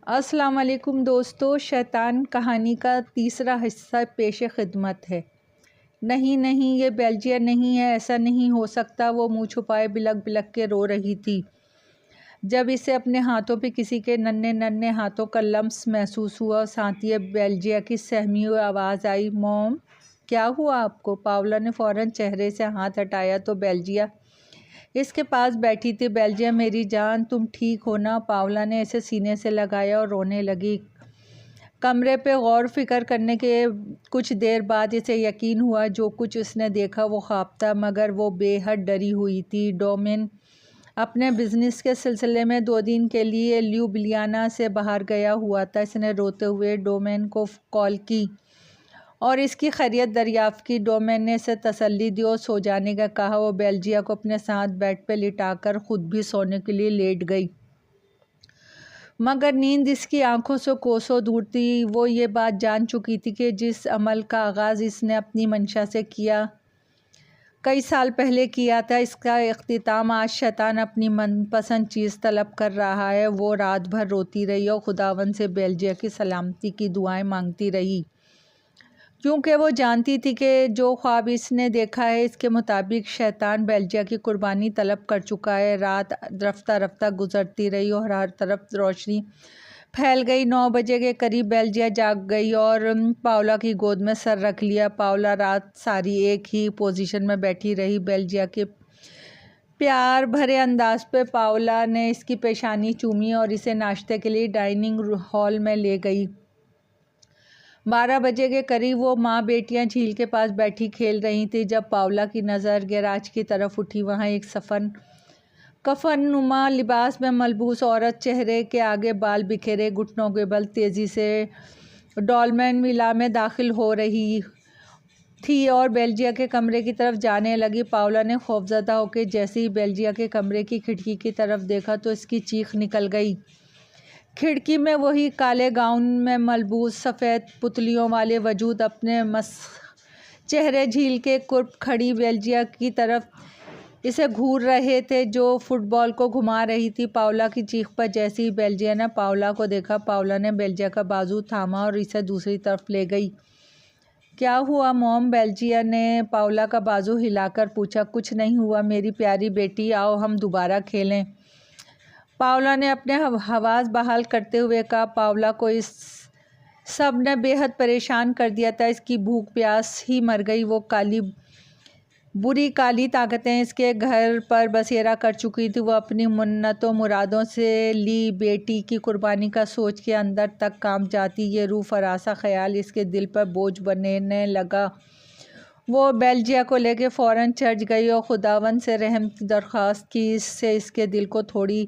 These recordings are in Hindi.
अस्सलाम वालेकुम दोस्तों, शैतान कहानी का तीसरा हिस्सा पेश खिदमत है। नहीं नहीं, ये बेल्जिया नहीं है, ऐसा नहीं हो सकता। वो मुंह छुपाए बिलक बिलक के रो रही थी जब इसे अपने हाथों पे किसी के नन्हे नन्हे हाथों का लम्स महसूस हुआ। साथ ही बेल्जिया की सहमी हुई आवाज़ आई, मॉम क्या हुआ आपको? पावला ने फ़ौरन चेहरे से हाथ हटाया तो बेल्जिया इसके पास बैठी थी। बेल्जिया मेरी जान, तुम ठीक हो ना? पावला ने इसे सीने से लगाया और रोने लगी। कमरे पे गौर फिक्र करने के कुछ देर बाद इसे यकीन हुआ जो कुछ उसने देखा वो ख्वाब था, मगर वो बेहद डरी हुई थी। डोमेन अपने बिजनेस के सिलसिले में 2 दिन के लिए ल्यूबिलियाना से बाहर गया हुआ था। इसने रोते हुए डोमेन को कॉल की और इसकी खैरियत दरियाफ्त की। डोमेन ने इसे तसल्ली दी और सो जाने का कहा। वो बेल्जिया को अपने साथ बेड पे लिटाकर खुद भी सोने के लिए लेट गई, मगर नींद इसकी आंखों से कोसों दूर थी। वो ये बात जान चुकी थी कि जिस अमल का आगाज़ इसने अपनी मंशा से किया, कई साल पहले किया था, इसका इख्तिताम आज शैतान अपनी मनपसंद चीज़ तलब कर रहा है। वो रात भर रोती रही और खुदावंद से बेल्जिया की सलामती की दुआएं मांगती रही, क्योंकि वो जानती थी कि जो ख्वाब इसने देखा है इसके मुताबिक शैतान बेल्जिया की कुर्बानी तलब कर चुका है। रात रफ्ता रफ्ता गुजरती रही और हर तरफ रोशनी फैल गई। 9 बजे के करीब बेल्जिया जाग गई और पावला की गोद में सर रख लिया। पावला रात सारी एक ही पोजीशन में बैठी रही। बेल्जिया के प्यार भरे अंदाज पे पावला ने इसकी पेशानी चूमी और इसे नाश्ते के लिए डाइनिंग हॉल में ले गई। 12 बजे के करीब वो माँ बेटियां झील के पास बैठी खेल रही थी जब पावला की नज़र गैराज की तरफ उठी। वहाँ एक कफन नुमा लिबास में मलबूस औरत, चेहरे के आगे बाल बिखेरे, घुटनों के बल तेज़ी से डॉलमेन विला में दाखिल हो रही थी और बेल्जिया के कमरे की तरफ जाने लगी। पावला ने खौफजदा होकर जैसे ही बेल्जिया के कमरे की खिड़की की तरफ देखा तो इसकी चीख निकल गई। खिड़की में वही काले गाउन में मलबूस सफ़ेद पुतलियों वाले वजूद अपने चेहरे झील के कुर्ब खड़ी बेल्जिया की तरफ इसे घूर रहे थे, जो फुटबॉल को घुमा रही थी। पावला की चीख पर जैसे ही बेल्जिया ने पावला को देखा, पावला ने बेल्जिया का बाजू थामा और इसे दूसरी तरफ ले गई। क्या हुआ मॉम? बेल्जिया ने पावला का बाजू हिलाकर पूछा। कुछ नहीं हुआ मेरी प्यारी बेटी, आओ हम दोबारा खेलें, पावला ने अपने हवास बहाल करते हुए कहा। पावला को इस सब ने बेहद परेशान कर दिया था। इसकी भूख प्यास ही मर गई। वो बुरी काली ताकतें इसके घर पर बसेरा कर चुकी थी। वो अपनी मुन्नतों मुरादों से ली बेटी की कुर्बानी का सोच के अंदर तक कांप जाती। ये रूह फरासा ख्याल इसके दिल पर बोझ बनने लगा। वो बेल्जिया को लेके फ़ौरन चर्च गई और खुदावंद से रहम की दरख्वास्त की। इससे इसके दिल को थोड़ी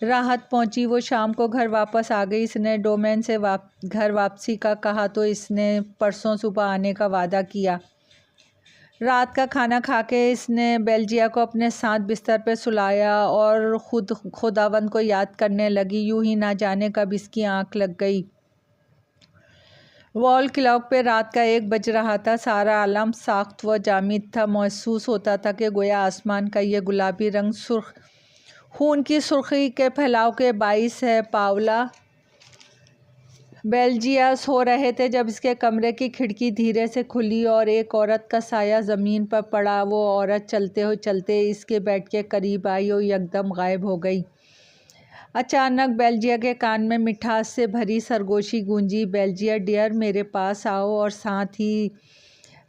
राहत पहुंची। वो शाम को घर वापस आ गई। इसने डोमेन से घर वापसी का कहा तो इसने परसों सुबह आने का वादा किया। रात का खाना खा के इसने बेल्जिया को अपने साथ बिस्तर पे सुलाया और खुदावंद को याद करने लगी। यूं ही ना जाने कब इसकी आंख लग गई। वॉल क्लॉक पे रात का 1 बज रहा था। सारा आलम साख्त व जामिद था। महसूस होता था कि गोया आसमान का ये गुलाबी रंग खून की सुर्खी के फैलाव के बाइस है। पावला बेल्जिया सो रहे थे जब इसके कमरे की खिड़की धीरे से खुली और एक औरत का साया ज़मीन पर पड़ा। वो औरत चलते इसके बेड के करीब आई और यकदम गायब हो गई। अचानक बेल्जिया के कान में मिठास से भरी सरगोशी गूंजी। बेल्जिया डियर, मेरे पास आओ। और साथ ही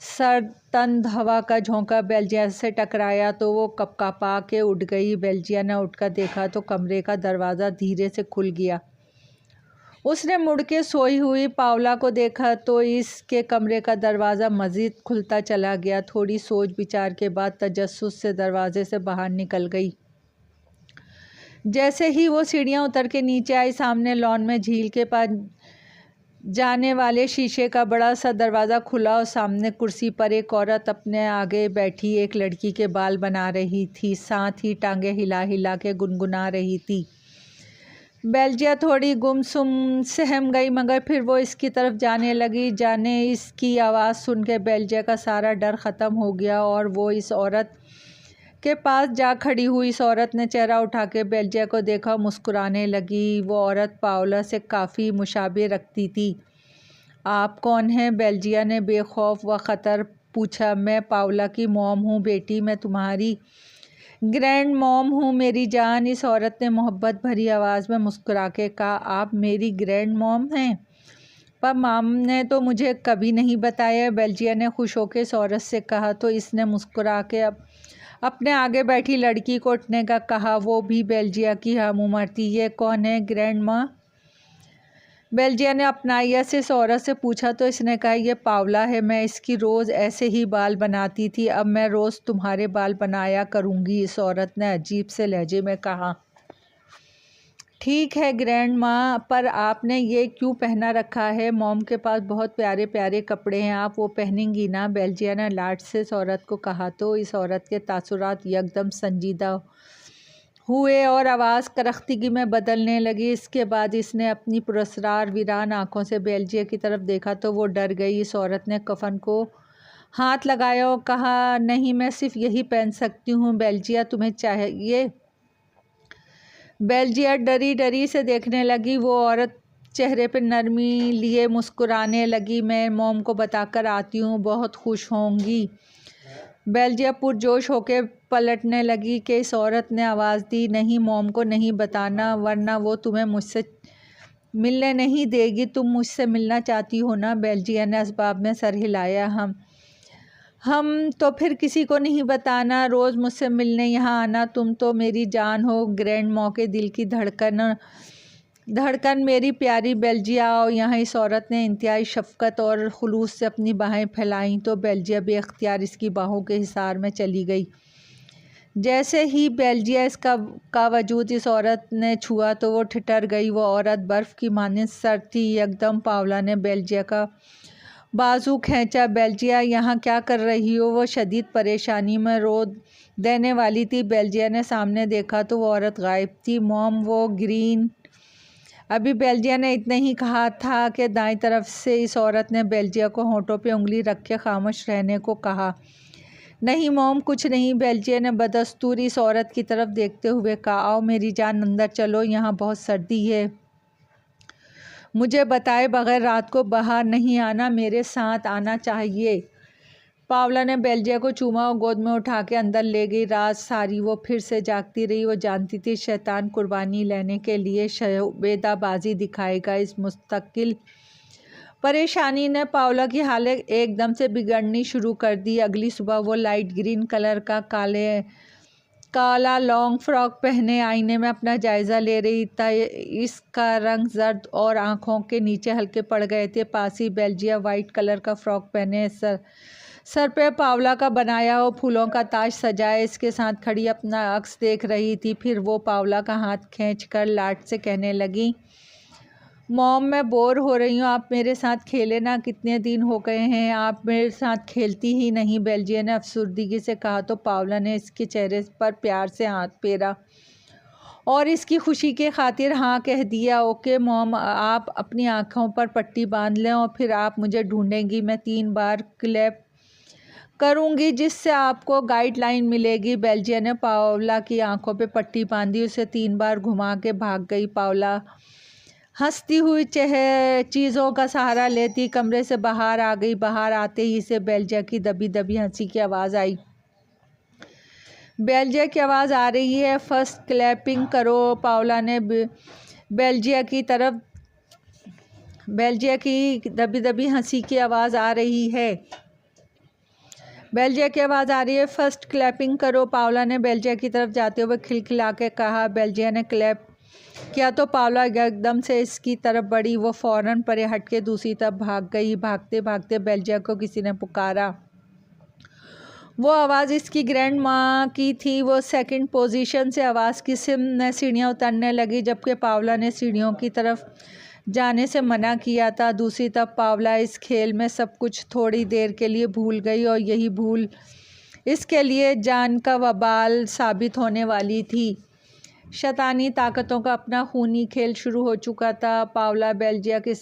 सर्द हवा का झोंका बेल्जिया से टकराया तो वो कपकपा के उठ गई। बेल्जिया ने उठकर देखा तो कमरे का दरवाज़ा धीरे से खुल गया। उसने मुड़ के सोई हुई पावला को देखा तो इसके कमरे का दरवाज़ा मज़ीद खुलता चला गया। थोड़ी सोच विचार के बाद तजस्सुस से दरवाजे से बाहर निकल गई। जैसे ही वो सीढ़ियाँ उतर के नीचे आई, सामने लॉन में झील के पास जाने वाले शीशे का बड़ा सा दरवाज़ा खुला और सामने कुर्सी पर एक औरत अपने आगे बैठी एक लड़की के बाल बना रही थी, साथ ही टांगे हिला हिला के गुनगुना रही थी। बेल्जिया थोड़ी गुमसुम सहम गई, मगर फिर वो इसकी तरफ जाने लगी। जाने इसकी आवाज़ सुन के बेल्जिया का सारा डर ख़त्म हो गया और वो इस औरत के पास जा खड़ी हुई इस औरत ने चेहरा उठा के बेल्जिया को देखा, मुस्कुराने लगी। वो औरत पाओला से काफ़ी मुशाबे रखती थी। आप कौन हैं? बेल्जिया ने बेखौफ व ख़तर पूछा। मैं पाओला की मॉम हूँ बेटी, मैं तुम्हारी ग्रैंड मॉम हूँ मेरी जान। इस औरत ने मोहब्बत भरी आवाज़ में मुस्कुरा के कहा, आप मेरी ग्रैंड मॉम हैं? पर मॉम ने तो मुझे कभी नहीं बताया, बेल्जिया ने खुश होकर इस औरत से कहा। तो इसने मुस्कुरा के अपने आगे बैठी लड़की को उठने का कहा। वो भी बेल्जिया की हम उम्र थी। ये कौन है ग्रैंड माँ? बेल्जिया ने अपनाइया से इस औरत से पूछा। तो इसने कहा, ये पावला है, मैं इसकी रोज़ ऐसे ही बाल बनाती थी, अब मैं रोज़ तुम्हारे बाल बनाया करूँगी। इस औरत ने अजीब से लहजे में कहा। ठीक है ग्रैंड माँ, पर आपने ये क्यों पहना रखा है? मॉम के पास बहुत प्यारे प्यारे कपड़े हैं, आप वो पहनेंगी ना? बेल्जिया ने लाड से इस औरत को कहा। तो इस औरत के तासुरात यकदम संजीदा हुए और आवाज़ करख्तगी में बदलने लगी। इसके बाद इसने अपनी पुरस्कार वीरान आँखों से बेल्जिया की तरफ देखा तो वो डर गई। इस औरत ने कफन को हाथ लगाया और कहा, नहीं, मैं सिर्फ यही पहन सकती हूँ। बेल्जिया, तुम्हें चाहिए? बेल्जिया डरी डरी से देखने लगी। वो औरत चेहरे पे नरमी लिए मुस्कुराने लगी। मैं मॉम को बताकर आती हूँ, बहुत खुश होंगी। बेल्जिया पुरजोश होकर पलटने लगी कि इस औरत ने आवाज़ दी, नहीं, मॉम को नहीं बताना, वरना वो तुम्हें मुझसे मिलने नहीं देगी। तुम मुझसे मिलना चाहती हो ना? बेल्जिया ने असबाब में सर हिलाया। हम तो फिर किसी को नहीं बताना, रोज़ मुझसे मिलने यहाँ आना। तुम तो मेरी जान हो, ग्रैंड मॉ के दिल की धड़कन मेरी प्यारी बेल्जिया। आओ यहाँ। इस औरत ने इंतहाई शफ़क़त और खुलूस से अपनी बाहें फैलाईं तो बेल्जिया बेख्तियार इसकी बाहों के हिसार में चली गई। जैसे ही बेल्जिया का वजूद इस औरत ने छुआ तो वो ठिठर गई। वो औरत बर्फ़ की मानिंद सर्द थी। एकदम पावला ने बेल्जिया का बाजू खींचा। बेल्जिया, यहाँ क्या कर रही हो? वो शदीद परेशानी में रो देने वाली थी। बेल्जिया ने सामने देखा तो वो औरत गायब थी। मॉम, वो ग्रीन। अभी बेल्जिया ने इतना ही कहा था कि दाईं तरफ से इस औरत ने बेल्जिया को होंठों पे उंगली रख के खामोश रहने को कहा। नहीं मॉम, कुछ नहीं। बेल्जिया ने बदस्तूर इस औरत की तरफ देखते हुए कहा। आओ मेरी जान, अंदर चलो, यहाँ बहुत सर्दी है। मुझे बताए बगैर रात को बाहर नहीं आना, मेरे साथ आना चाहिए। पावला ने बेल्जिया को चूमा और गोद में उठा के अंदर ले गई। रात सारी वो फिर से जागती रही। वो जानती थी शैतान कुर्बानी लेने के लिए शवेदाबाजी दिखाएगा। इस मुस्तकिल परेशानी ने पावला की हालत एकदम से बिगड़नी शुरू कर दी। अगली सुबह वो लाइट ग्रीन कलर का काला लॉन्ग फ्रॉक पहने आईने में अपना जायज़ा ले रही था। इसका रंग जर्द और आँखों के नीचे हल्के पड़ गए थे। पास ही बेल्जिया वाइट कलर का फ्रॉक पहने सर पे पावला का बनाया हो फूलों का ताज सजाए इसके साथ खड़ी अपना अक्स देख रही थी। फिर वो पावला का हाथ खींचकर लाड से कहने लगी, मॉम, मैं बोर हो रही हूँ, आप मेरे साथ खेले ना। कितने दिन हो गए हैं आप मेरे साथ खेलती ही नहीं। बेल्जिया ने अफसुर्दगी से कहा तो पावला ने इसके चेहरे पर प्यार से हाथ फेरा और इसकी खुशी के खातिर हाँ कह दिया। ओके मॉम, आप अपनी आँखों पर पट्टी बांध लें और फिर आप मुझे ढूंढेंगी। मैं 3 बार क्लैप करूँगी जिससे आपको गाइडलाइन मिलेगी। बेल्जिया ने पावला की आंखों पे पट्टी बांधी, उसे 3 बार घुमा के भाग गई। पावला हंसती हुई चीज़ों का सहारा लेती कमरे से बाहर आ गई। बाहर आते ही से बेल्जिया की दबी दबी हंसी की आवाज़ आई। बेल्जिया की आवाज़ आ रही है, फर्स्ट क्लैपिंग करो। पावला ने बेल्जिया की दबी दबी हंसी की आवाज़ आ रही है। बेल्जिया की आवाज़ आ रही है, फर्स्ट क्लैपिंग करो। पावला ने बेल्जिया की तरफ जाते हुए खिलखिला के कहा। बेल्जिया ने क्लैप किया तो पावला एकदम से इसकी तरफ बढ़ी। वो फ़ौरन परे हट के दूसरी तरफ भाग गई। भागते भागते बेल्जिया को किसी ने पुकारा। वो आवाज़ इसकी ग्रैंड माँ की थी। वो सेकंड पोजीशन से आवाज़ की सिम में सीढ़ियाँ उतरने लगी, जबकि पावला ने सीढ़ियों की तरफ जाने से मना किया था। दूसरी तरफ पावला इस खेल में सब कुछ थोड़ी देर के लिए भूल गई और यही भूल इसके लिए जान का वबाल साबित होने वाली थी। शैतानी ताकतों का अपना खूनी खेल शुरू हो चुका था। पावला बेल्जिया के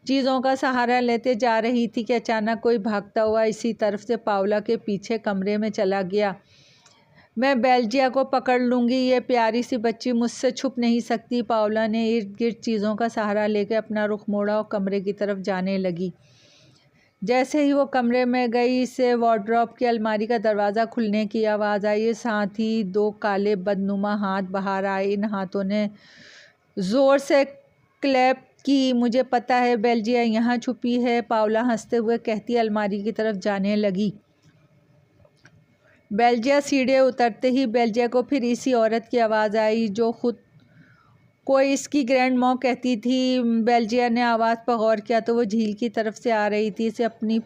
चीज़ों का सहारा लेते जा रही थी कि अचानक कोई भागता हुआ इसी तरफ से पावला के पीछे कमरे में चला गया। मैं बेल्जिया को पकड़ लूँगी, ये प्यारी सी बच्ची मुझसे छुप नहीं सकती। पाउला ने इर्द गिर्द चीज़ों का सहारा लेकर अपना रुख मोड़ा और कमरे की तरफ जाने लगी। जैसे ही वो कमरे में गई, से वार्डरोब की अलमारी का दरवाज़ा खुलने की आवाज़ आई। साथ ही 2 काले बदनुमा हाथ बाहर आए। इन हाथों ने ज़ोर से क्लैप की। मुझे पता है बेल्जिया यहाँ छुपी है, पाउला हंसते हुए कहती अलमारी की तरफ जाने लगी। बेल्जिया सीढ़ियाँ उतरते ही बेल्जिया को फिर इसी औरत की आवाज़ आई जो खुद कोई इसकी ग्रैंड मॉम कहती थी। बेल्जिया ने आवाज़ पर गौर किया तो वो झील की तरफ से आ रही थी। इसे अपनी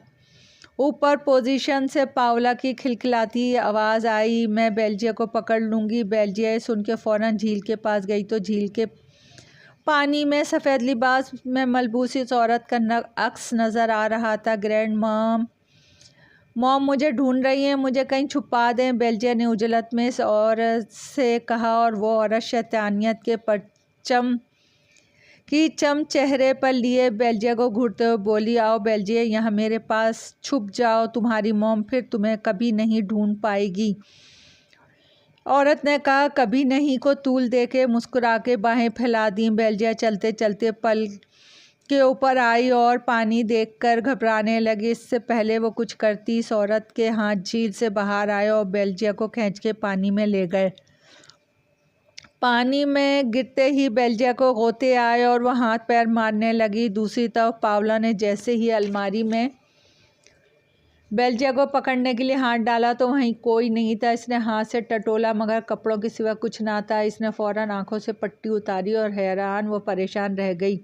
ऊपर पोजीशन से पाउला की खिलखिलाती आवाज़ आई, मैं बेल्जिया को पकड़ लूँगी। बेल्जिया सुन के फ़ौरन झील के पास गई तो झील के पानी में सफ़ेद लिबास में मलबूस इस औरत का अक्स नज़र आ रहा था। ग्रैंड मॉम मुझे ढूंढ रही हैं, मुझे कहीं छुपा दें, बेल्जिया ने उजलत में इस औरत से कहा। और वो औरत शैतानियत के परचम चेहरे पर लिए बेल्जिया को घूरते हुए बोली, आओ बेल्जिया यहाँ मेरे पास छुप जाओ, तुम्हारी मॉम फिर तुम्हें कभी नहीं ढूंढ पाएगी। औरत ने कहा। कभी नहीं को तूल दे के मुस्कुरा के बाहें फैला दी। बेल्जिया चलते चलते पल के ऊपर आई और पानी देखकर घबराने लगी। इससे पहले वो कुछ करती, इस औरत के हाथ झील से बाहर आए और बेल्जिया को खींच के पानी में ले गए। पानी में गिरते ही बेल्जिया को गोते आए और वह हाथ पैर मारने लगी। दूसरी तरफ पाउला ने जैसे ही अलमारी में बेल्जिया को पकड़ने के लिए हाथ डाला तो वहीं कोई नहीं था। इसने हाथ से टटोला मगर कपड़ों के सिवा कुछ ना था। इसने फ़ौरन आंखों से पट्टी उतारी और हैरान व परेशान रह गई।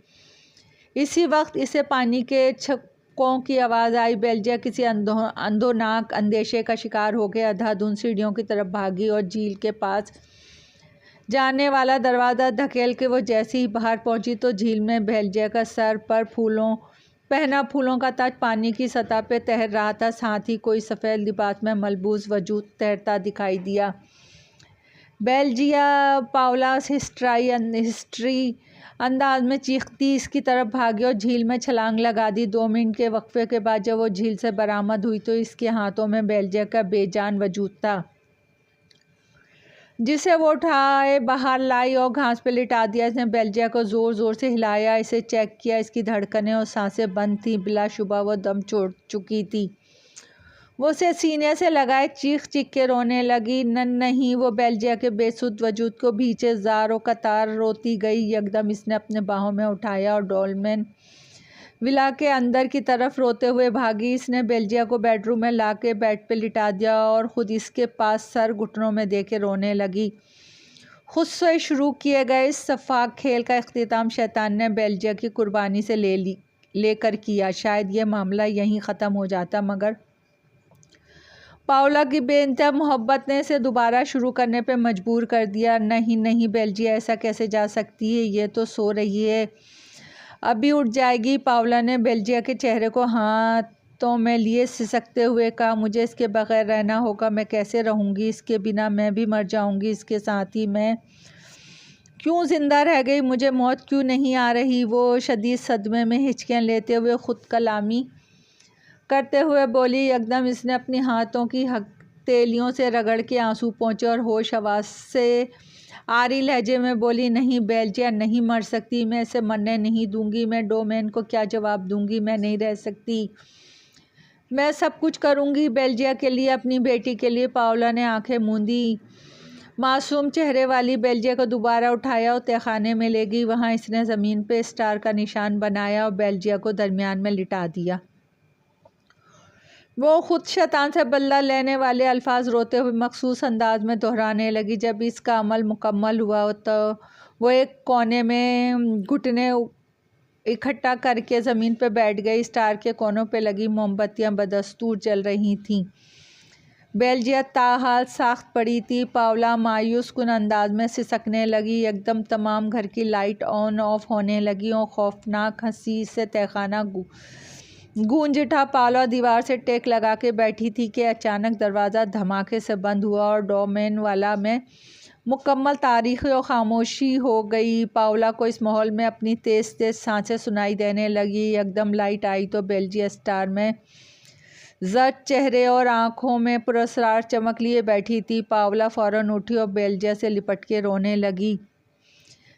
इसी वक्त इसे पानी के छक्कों की आवाज़ आई। बेल्जिया किसी अंधोनाक अंदेशे का शिकार हो गया, अंधाधुंध सीढ़ियों की तरफ भागी और झील के पास जाने वाला दरवाज़ा धकेल के वो जैसे ही बाहर पहुंची तो झील में बेल्जिया का सर पर फूलों का ताज पानी की सतह पे तैर रहा था। साथ ही कोई सफ़ेद लिबास में मलबूस वजूद तैरता दिखाई दिया। बेल्जिया पाउला हिस्ट्री अंदाज में चीखती इसकी तरफ भागी और झील में छलांग लगा दी। 2 मिनट के वक्फे के बाद जब वो झील से बरामद हुई तो इसके हाथों में बेल्जिया का बेजान वजूद था, जिसे वो उठाए बाहर लाई और घास पे लिटा दिया। इसने बेल्जिया को ज़ोर ज़ोर से हिलाया, इसे चेक किया। इसकी धड़कनें और सांसें बंद थीं। बिलाशुबा वो दम छोड़ चुकी थी। वो उसे सीने से लगाए चीख के रोने लगी। नहीं, वो बेल्जिया के बेसुध वजूद को भींचे ज़ार कतार रोती गई। यकदम इसने अपने बाहों में उठाया और डोलमेन विला के अंदर की तरफ रोते हुए भागी। इसने बेल्जिया को बेडरूम में ला के बेड पे लिटा दिया और ख़ुद इसके पास सर घुटनों में दे के रोने लगी। खुद से शुरू किए गए इस सफाक खेल का इख्तिताम शैतान ने बेल्जिया की कुर्बानी से लेकर किया। शायद ये मामला यहीं ख़त्म हो जाता, मगर पाउला की बेइंतहा मोहब्बत ने इसे दोबारा शुरू करने पे मजबूर कर दिया। नहीं बेल्जिया, ऐसा कैसे जा सकती है, ये तो सो रही है, अभी उठ जाएगी। पाउला ने बेल्जिया के चेहरे को हाथों में लिए सिसकते हुए कहा, मुझे इसके बगैर रहना होगा, मैं कैसे रहूँगी, इसके बिना मैं भी मर जाऊँगी, इसके साथ ही मैं क्यों ज़िंदा रह गई, मुझे मौत क्यों नहीं आ रही। वो शदीद सदमे में हिचकियाँ लेते हुए ख़ुद कलामी करते हुए बोली। एकदम इसने अपनी हाथों की हथेलियों से रगड़ के आंसू पहुँचे और होश हवास से आरी लहजे में बोली, नहीं बेल्जिया नहीं मर सकती, मैं इसे मरने नहीं दूंगी। मैं डोमेन को क्या जवाब दूंगी, मैं नहीं रह सकती, मैं सब कुछ करूंगी बेल्जिया के लिए, अपनी बेटी के लिए। पाउला ने आंखें मूंदी। मासूम चेहरे वाली बेल्जिया को दोबारा उठाया और तहखाने में ले गई। वहाँ इसने ज़मीन पे स्टार का निशान बनाया और बेल्जिया को दरमियान में लिटा दिया। वो ख़ुद शैतान से बदला लेने वाले अल्फाज रोते हुए मखसूस अंदाज में दोहराने लगी। जब इसका अमल मुकम्मल हुआ तो वो एक कोने में घुटने इकट्ठा करके ज़मीन पर बैठ गई। स्टार के कोनों पे लगी मोमबत्तियाँ बदस्तूर जल रही थीं। बेल्जिया ताहाल साख्त पड़ी थी। पाउला मायूस कुन अंदाज में सिसकने लगी। एकदम तमाम घर की लाइट ऑन ऑफ होने लगी और खौफनाक हंसी से तहखाना गूंज उठा। पाउला दीवार से टेक लगा के बैठी थी कि अचानक दरवाज़ा धमाके से बंद हुआ और डोमेन वाला में मुकम्मल तारीख़ और ख़ामोशी हो गई। पाउला को इस माहौल में अपनी तेज़ सांसें सुनाई देने लगी। एकदम लाइट आई तो बेल्जिया स्टार में जर्द चेहरे और आंखों में पुरस्कार चमक लिए बैठी थी। पावला फ़ौरन उठी और बेल्जिया से लिपट के रोने लगी।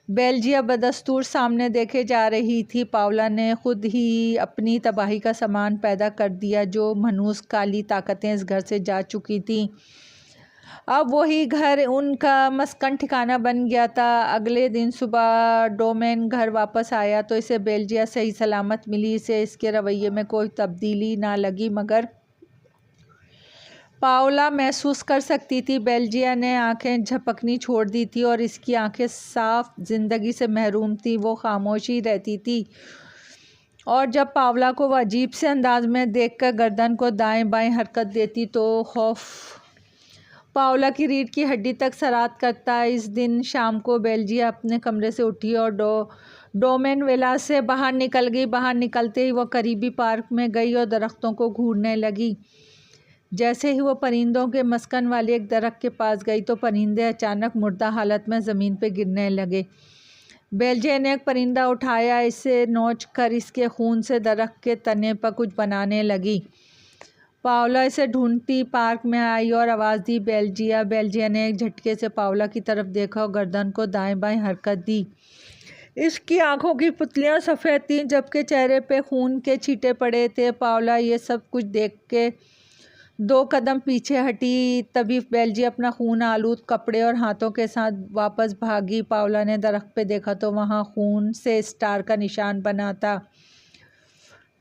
बेल्जिया बदस्तूर सामने देखे जा रही थी। पावला ने खुद ही अपनी तबाही का सामान पैदा कर दिया। जो मनहूस काली ताकतें इस घर से जा चुकी थीं, अब वही घर उनका मस्कन ठिकाना बन गया था। अगले दिन सुबह डोमेन घर वापस आया तो इसे बेल्जिया सही सलामत मिली। इसे इसके रवैये में कोई तब्दीली ना लगी, मगर पावला महसूस कर सकती थी बेल्जिया ने आंखें झपकनी छोड़ दी थी और इसकी आंखें साफ जिंदगी से महरूम थी। वो खामोश ही रहती थी और जब पावला को वह अजीब से अंदाज में देखकर गर्दन को दाएं बाएं हरकत देती तो खौफ पावला की रीढ़ की हड्डी तक सरात करता। इस दिन शाम को बेल्जिया अपने कमरे से उठी और डोमेन वेला से बाहर निकल गई। बाहर निकलते ही वह करीबी पार्क में गई और दरख्तों को घूरने लगी। जैसे ही वो परिंदों के मस्कन वाले एक दरख्त के पास गई तो परिंदे अचानक मुर्दा हालत में ज़मीन पर गिरने लगे। बेल्जिया ने एक परिंदा उठाया, इसे नोच कर इसके खून से दरख्त के तने पर कुछ बनाने लगी। पावला इसे ढूंढती पार्क में आई और आवाज़ दी, बेल्जिया। बेल्जिया ने एक झटके से पावला की तरफ देखा और गर्दन को दाएं बाएं हरकत दी। इसकी आंखों की पुतलियां सफ़ेद थीं जबकि चेहरे पे खून के छींटे पड़े थे। पावला ये सब कुछ देख के 2 कदम पीछे हटी। तभी बेल्जिया अपना खून आलूद कपड़े और हाथों के साथ वापस भागी। पावला ने दरख्त पे देखा तो वहाँ खून से स्टार का निशान बना था।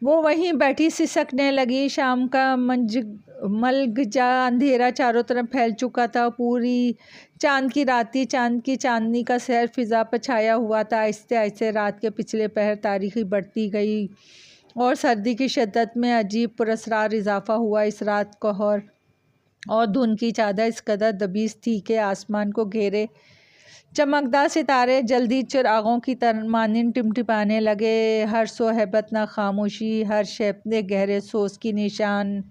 वो वहीं बैठी सिसकने लगी। शाम का मलगजा अंधेरा चारों तरफ फैल चुका था। पूरी चांद की रात थी। चांद की चांदनी का सहर फिजा पर छाया हुआ था। आहिस्ते आहिस्ते रात के पिछले पहर तारीखी बढ़ती गई और सर्दी की शिद्दत में अजीब पुरस्कार इजाफा हुआ। इस रात कोहर और धुंध की चादर इस कदर दबीज थी कि आसमान को घेरे चमकदार सितारे जल्दी चिरागों की मानिंद टिमटिमाने लगे। हर सो हैबत ना खामोशी, हर शब ने गहरे सोच की निशान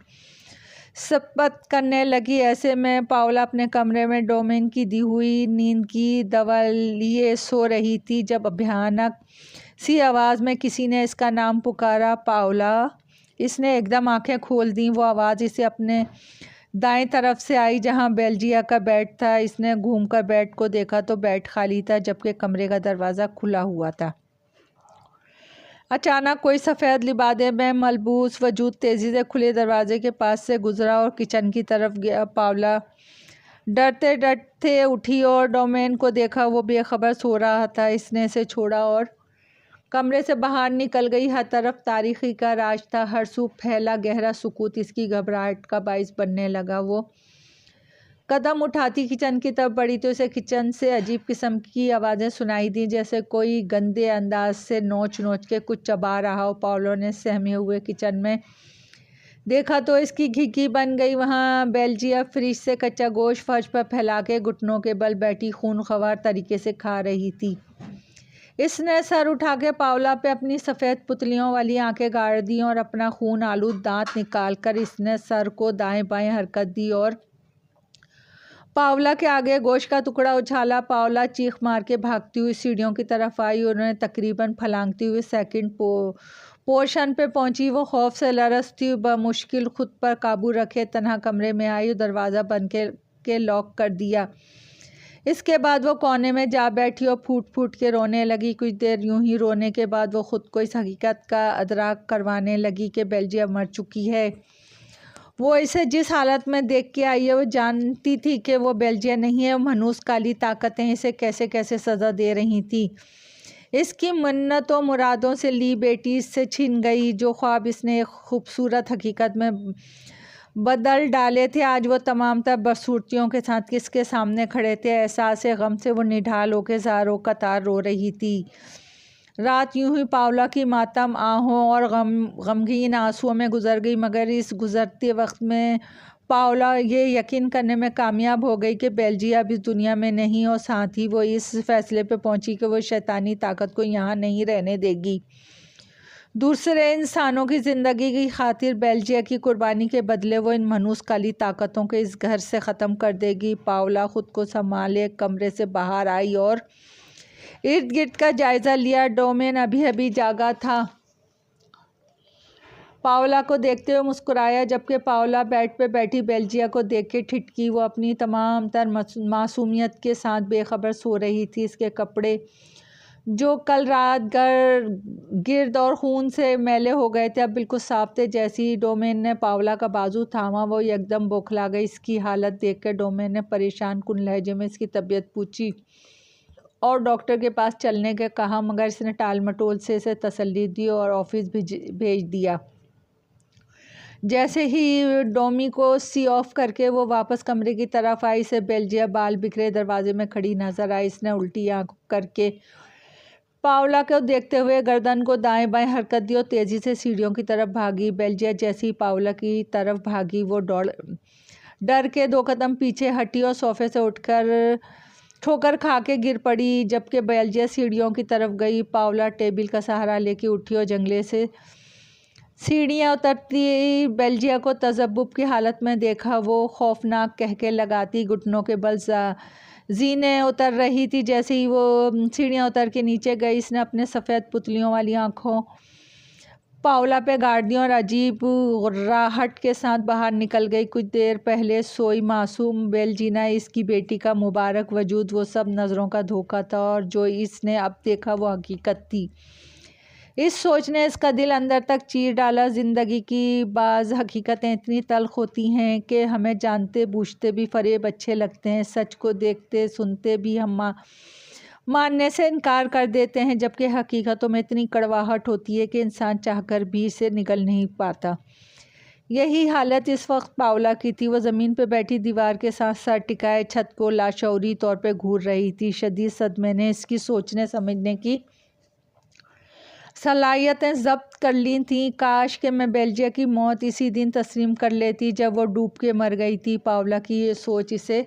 सपत करने लगी। ऐसे में पावला अपने कमरे में डोमेन की दी हुई नींद की दवा लिए सो रही थी जब भयानक सी आवाज़ में किसी ने इसका नाम पुकारा, पावला। इसने एकदम आंखें खोल दी। वो आवाज़ इसे अपने दाएं तरफ से आई जहां बेल्जिया का बेड था। इसने घूमकर बेड को देखा तो बेड खाली था जबकि कमरे का दरवाज़ा खुला हुआ था। अचानक कोई सफ़ेद लिबादे में मलबूस वजूद तेज़ी से खुले दरवाजे के पास से गुजरा और किचन की तरफ गया। पावला डरते डरते उठी और डोमेन को देखा। वो बेखबर सो रहा था। इसने इसे छोड़ा और कमरे से बाहर निकल गई। हर तरफ तारीखी का राज था। हर सू फैला गहरा सुकूत इसकी घबराहट का बाइस बनने लगा। वो कदम उठाती किचन की तरफ बढ़ी तो इसे किचन से अजीब किस्म की आवाज़ें सुनाई दी, जैसे कोई गंदे अंदाज से नोच नोच के कुछ चबा रहा हो। पावलो ने सहमे हुए किचन में देखा तो इसकी घिघी बन गई। वहाँ बेल्जिया फ्रिज से कच्चा गोश्त फर्श पर फैला के घुटनों के बल बैठी खूनख्वार तरीके से खा रही थी। इसने सर उठा के पावला पे अपनी सफ़ेद पुतलियों वाली आंखें गाड़ दी और अपना खून आलूद दांत निकाल कर इसने सर को दाएं बाएं हरकत दी और पावला के आगे गोश्त का टुकड़ा उछाला। पावला चीख मार के भागती हुई सीढ़ियों की तरफ आई। उन्होंने तकरीबन फलांगती हुई सेकंड पोर्शन पे पहुंची। वो खौफ से लरसती बमुश्किल खुद पर काबू रखे तन्हा कमरे में आई और दरवाज़ा बंद के लॉक कर दिया। इसके बाद वो कोने में जा बैठी और फूट फूट के रोने लगी। कुछ देर यूं ही रोने के बाद वो ख़ुद को इस हकीकत का अदराक करवाने लगी कि बेल्जिया मर चुकी है। वो इसे जिस हालत में देख के आई है वो जानती थी कि वो बेल्जिया नहीं है। मनहूस काली ताकतें इसे कैसे कैसे सज़ा दे रही थी। इसकी मन्नतों मुरादों से ली बेटी इससे छिन गई। जो ख्वाब इसने एक खूबसूरत हकीकत में बदल डाले थे, आज वो तमाम तर बदसूरतियों के साथ किसके सामने खड़े थे। एहसास गम से वो निढाल होकर ज़ारों कतार रो रही थी। रात यूं ही पावला की मातम आहों और गमगीन आंसुओं में गुजर गई, मगर इस गुजरते वक्त में पावला ये यकीन करने में कामयाब हो गई कि बेल्जिया भी दुनिया में नहीं, और साथ ही वो इस फैसले पे पहुंची कि वो शैतानी ताकत को यहाँ नहीं रहने देगी। दूसरे इंसानों की ज़िंदगी की खातिर बेल्जिया की कुर्बानी के बदले वो इन मनहूस काली ताकतों के इस घर से ख़त्म कर देगी। पावला ख़ुद को संभाले कमरे से बाहर आई और इर्द गिर्द का जायज़ा लिया। डोमेन अभी अभी जागा था। पाओला को देखते हुए मुस्कुराया, जबकि पाओला बेड पे बैठी बेल्जिया को देख के ठिठकी। वो अपनी तमाम तर मासूमियत के साथ बेखबर सो रही थी। इसके कपड़े जो कल रात गिर्द और खून से मैले हो गए थे अब बिल्कुल साफ थे। जैसे ही डोमेन ने पाओला का बाजू थामा वो एकदम बौखला गई। इसकी हालत देखकर डोमेन ने परेशान कुन लहजे में इसकी तबीयत पूछी और डॉक्टर के पास चलने के कहा, मगर इसने टाल मटोल से इसे तसल्ली दी और ऑफिस भेज दिया। जैसे ही डोमी को सी ऑफ करके वो वापस कमरे की तरफ आई से बेल्जिया बाल बिखरे दरवाजे में खड़ी नजर आई। इसने उल्टी आंख करके पाओला को देखते हुए गर्दन को दाएं बाएं हरकत दी और तेज़ी से सीढ़ियों की तरफ भागी। बेल्जिया जैसी पाओला की तरफ भागी वो डर के 2 कदम पीछे हटी और सोफे से उठकर ठोकर खा के गिर पड़ी। जबकि बेल्जिया सीढ़ियों की तरफ गई, पाओला टेबल का सहारा लेके उठी और जंगले से सीढ़ियाँ उतरती बेल्जिया को तजब्बुब की हालत में देखा। वो खौफनाक कहके लगाती घुटनों के बल जीने उतर रही थी। जैसे ही वो सीढ़ियाँ उतर के नीचे गई, इसने अपने सफ़ेद पुतलियों वाली आँखों पाओला पे गाड़ दी और अजीब राहट के साथ बाहर निकल गई। कुछ देर पहले सोई मासूम बेल्जीना इसकी बेटी का मुबारक वजूद वो सब नज़रों का धोखा था और जो इसने अब देखा वो हकीकत थी। इस सोच ने इसका दिल अंदर तक चीर डाला। ज़िंदगी की बाज़ हकीकतें इतनी तल्ख होती हैं कि हमें जानते बूझते भी फरेब अच्छे लगते हैं। सच को देखते सुनते भी हम मानने से इनकार कर देते हैं, जबकि हकीकतों में इतनी कड़वाहट होती है कि इंसान चाहकर भी इसे निगल नहीं पाता। यही हालत इस वक्त पाओला की थी। वो ज़मीन पर बैठी दीवार के साथ सर टिकाए छत को लाशऊरी तौर पर घूर रही थी। शदीद सदमे ने इसकी सोचने समझने की सलाहियतें ज़ब्त कर ली थीं। काश कि मैं बेल्जिया की मौत इसी दिन तस्लीम कर लेती जब वो डूब के मर गई थी। पाओला की ये सोच इसे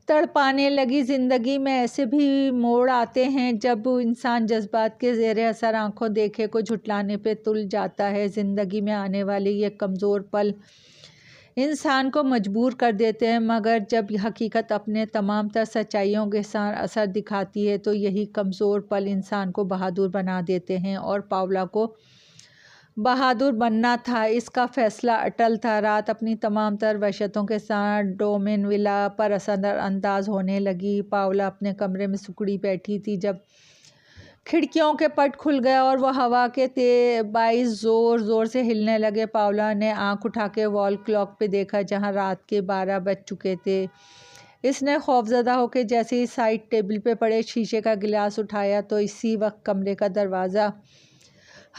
तड़पाने लगी। ज़िंदगी में ऐसे भी मोड़ आते हैं जब इंसान जज्बात के ज़ेरे असर आंखों देखे को झुटलाने पे तुल जाता है। ज़िंदगी में आने वाले ये कमज़ोर पल इंसान को मजबूर कर देते हैं, मगर जब हकीकत अपने तमाम तर सच्चाइयों के साथ असर दिखाती है तो यही कमज़ोर पल इंसान को बहादुर बना देते हैं। और पाओला को बहादुर बनना था, इसका फ़ैसला अटल था। रात अपनी तमाम तर वहशतों के साथ डोमेन विला पर असरअंदाज होने लगी। पाओला अपने कमरे में सुकड़ी बैठी थी जब खिड़कियों के पट खुल गया और वह हवा के बाइस ज़ोर ज़ोर से हिलने लगे। पाओला ने आंख उठा के वॉल क्लॉक पे देखा जहां रात के 12 बज चुके थे। इसने खौफजदा होकर जैसे ही साइड टेबल पे पड़े शीशे का गिलास उठाया तो इसी वक्त कमरे का दरवाज़ा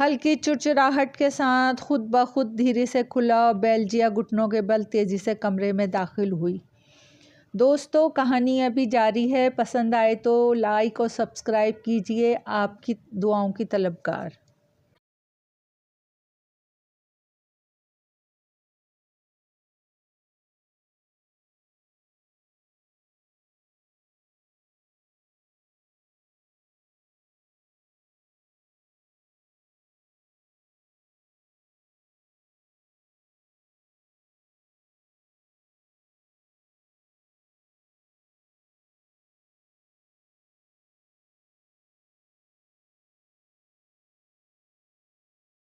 हल्की चुरचुराहट के साथ खुद ब खुद धीरे से खुला और बेल्जिया घुटनों के बल तेज़ी से कमरे में दाखिल हुई। दोस्तों, कहानी अभी जारी है। पसंद आए तो लाइक और सब्सक्राइब कीजिए। आपकी दुआओं की तलबगार।